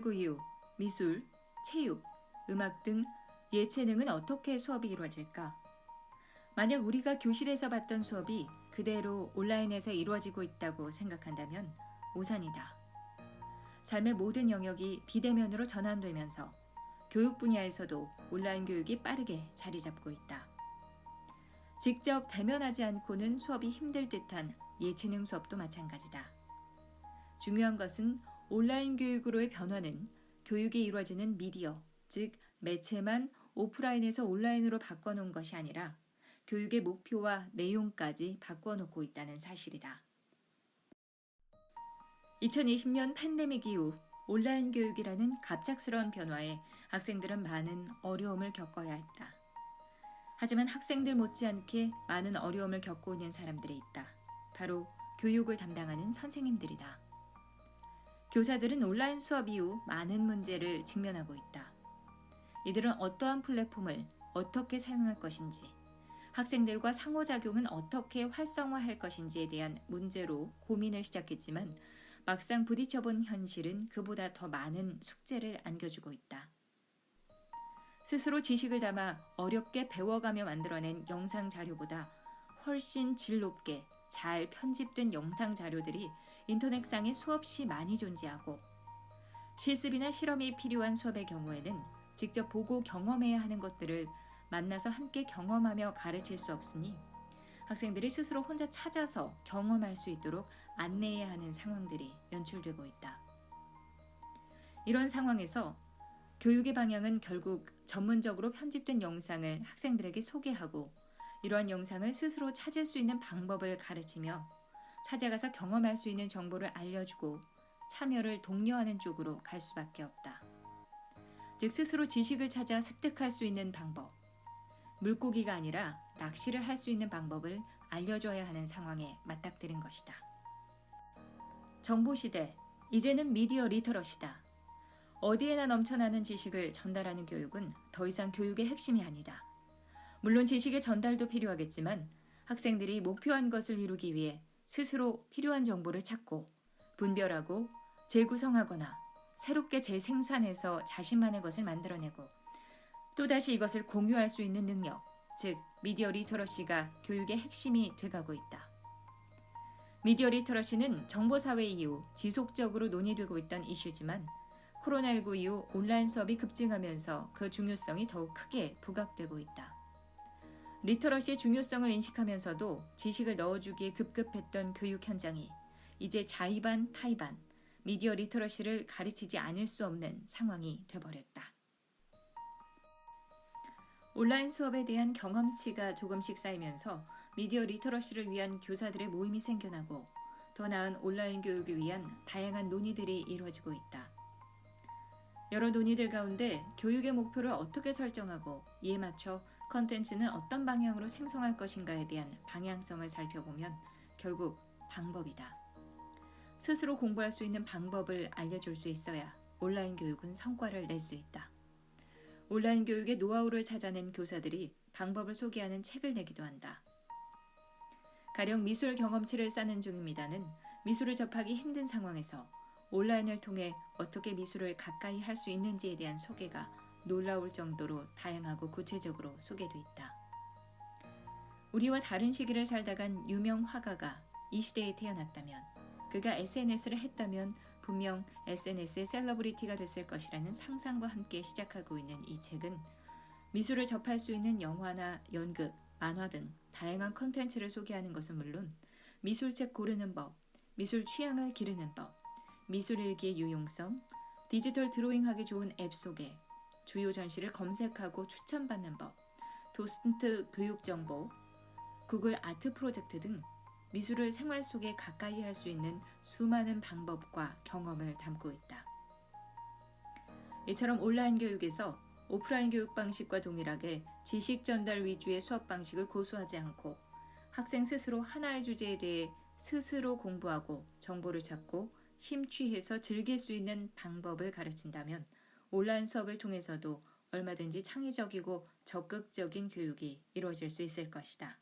코로나19 이후 미술, 체육, 음악 등 예체능은 어떻게 수업이 이루어질까? 만약 우리가 교실에서 받던 수업이 그대로 온라인에서 이루어지고 있다고 생각한다면 오산이다. 삶의 모든 영역이 비대면으로 전환되면서 교육 분야에서도 온라인 교육이 빠르게 자리 잡고 있다. 직접 대면하지 않고는 수업이 힘들 듯한 예체능 수업도 마찬가지다. 중요한 것은 온라인 교육으로의 변화는 교육이 이루어지는 미디어, 즉 매체만 오프라인에서 온라인으로 바꿔놓은 것이 아니라 교육의 목표와 내용까지 바꿔놓고 있다는 사실이다. 2020년 팬데믹 이후 온라인 교육이라는 갑작스러운 변화에 학생들은 많은 어려움을 겪어야 했다. 하지만 학생들 못지않게 많은 어려움을 겪고 있는 사람들이 있다. 바로 교육을 담당하는 선생님들이다. 교사들은 온라인 수업 이후 많은 문제를 직면하고 있다. 이들은 어떠한 플랫폼을 어떻게 사용할 것인지, 학생들과 상호작용은 어떻게 활성화할 것인지에 대한 문제로 고민을 시작했지만 막상 부딪혀본 현실은 그보다 더 많은 숙제를 안겨주고 있다. 스스로 지식을 담아 어렵게 배워가며 만들어낸 영상 자료보다 훨씬 질 높게 잘 편집된 영상 자료들이 인터넷상에 수없이 많이 존재하고 실습이나 실험이 필요한 수업의 경우에는 직접 보고 경험해야 하는 것들을 만나서 함께 경험하며 가르칠 수 없으니 학생들이 스스로 혼자 찾아서 경험할 수 있도록 안내해야 하는 상황들이 연출되고 있다. 이런 상황에서 교육의 방향은 결국 전문적으로 편집된 영상을 학생들에게 소개하고 이러한 영상을 스스로 찾을 수 있는 방법을 가르치며 찾아가서 경험할 수 있는 정보를 알려주고 참여를 독려하는 쪽으로 갈 수밖에 없다. 즉 스스로 지식을 찾아 습득할 수 있는 방법, 물고기가 아니라 낚시를 할 수 있는 방법을 알려줘야 하는 상황에 맞닥뜨린 것이다. 정보시대, 이제는 미디어 리터러시다. 어디에나 넘쳐나는 지식을 전달하는 교육은 더 이상 교육의 핵심이 아니다. 물론 지식의 전달도 필요하겠지만 학생들이 목표한 것을 이루기 위해 스스로 필요한 정보를 찾고 분별하고 재구성하거나 새롭게 재생산해서 자신만의 것을 만들어내고 또다시 이것을 공유할 수 있는 능력, 즉 미디어 리터러시가 교육의 핵심이 돼가고 있다. 미디어 리터러시는 정보사회 이후 지속적으로 논의되고 있던 이슈지만 코로나19 이후 온라인 수업이 급증하면서 그 중요성이 더욱 크게 부각되고 있다. 리터러시의 중요성을 인식하면서도 지식을 넣어주기에 급급했던 교육 현장이 이제 자의반 타의반 미디어 리터러시를 가르치지 않을 수 없는 상황이 돼버렸다. 온라인 수업에 대한 경험치가 조금씩 쌓이면서 미디어 리터러시를 위한 교사들의 모임이 생겨나고 더 나은 온라인 교육을 위한 다양한 논의들이 이루어지고 있다. 여러 논의들 가운데 교육의 목표를 어떻게 설정하고 이에 맞춰 컨텐츠는 어떤 방향으로 생성할 것인가에 대한 방향성을 살펴보면 결국 방법이다. 스스로 공부할 수 있는 방법을 알려줄 수 있어야 온라인 교육은 성과를 낼 수 있다. 온라인 교육의 노하우를 찾아낸 교사들이 방법을 소개하는 책을 내기도 한다. 가령 미술 경험치를 쌓는 중입니다는 미술을 접하기 힘든 상황에서 온라인을 통해 어떻게 미술을 가까이 할 수 있는지에 대한 소개가 놀라울 정도로 다양하고 구체적으로 소개돼 있다. 우리와 다른 시기를 살다간 유명 화가가 이 시대에 태어났다면, 그가 SNS를 했다면 분명 SNS의 셀러브리티가 됐을 것이라는 상상과 함께 시작하고 있는 이 책은 미술을 접할 수 있는 영화나 연극, 만화 등 다양한 컨텐츠를 소개하는 것은 물론 미술책 고르는 법, 미술 취향을 기르는 법, 미술일기의 유용성, 디지털 드로잉하기 좋은 앱 소개, 주요 전시를 검색하고 추천받는 법, 도슨트 교육정보, 구글 아트 프로젝트 등 미술을 생활 속에 가까이 할 수 있는 수많은 방법과 경험을 담고 있다. 이처럼 온라인 교육에서 오프라인 교육 방식과 동일하게 지식 전달 위주의 수업 방식을 고수하지 않고 학생 스스로 하나의 주제에 대해 스스로 공부하고 정보를 찾고 심취해서 즐길 수 있는 방법을 가르친다면 온라인 수업을 통해서도 얼마든지 창의적이고 적극적인 교육이 이루어질 수 있을 것이다.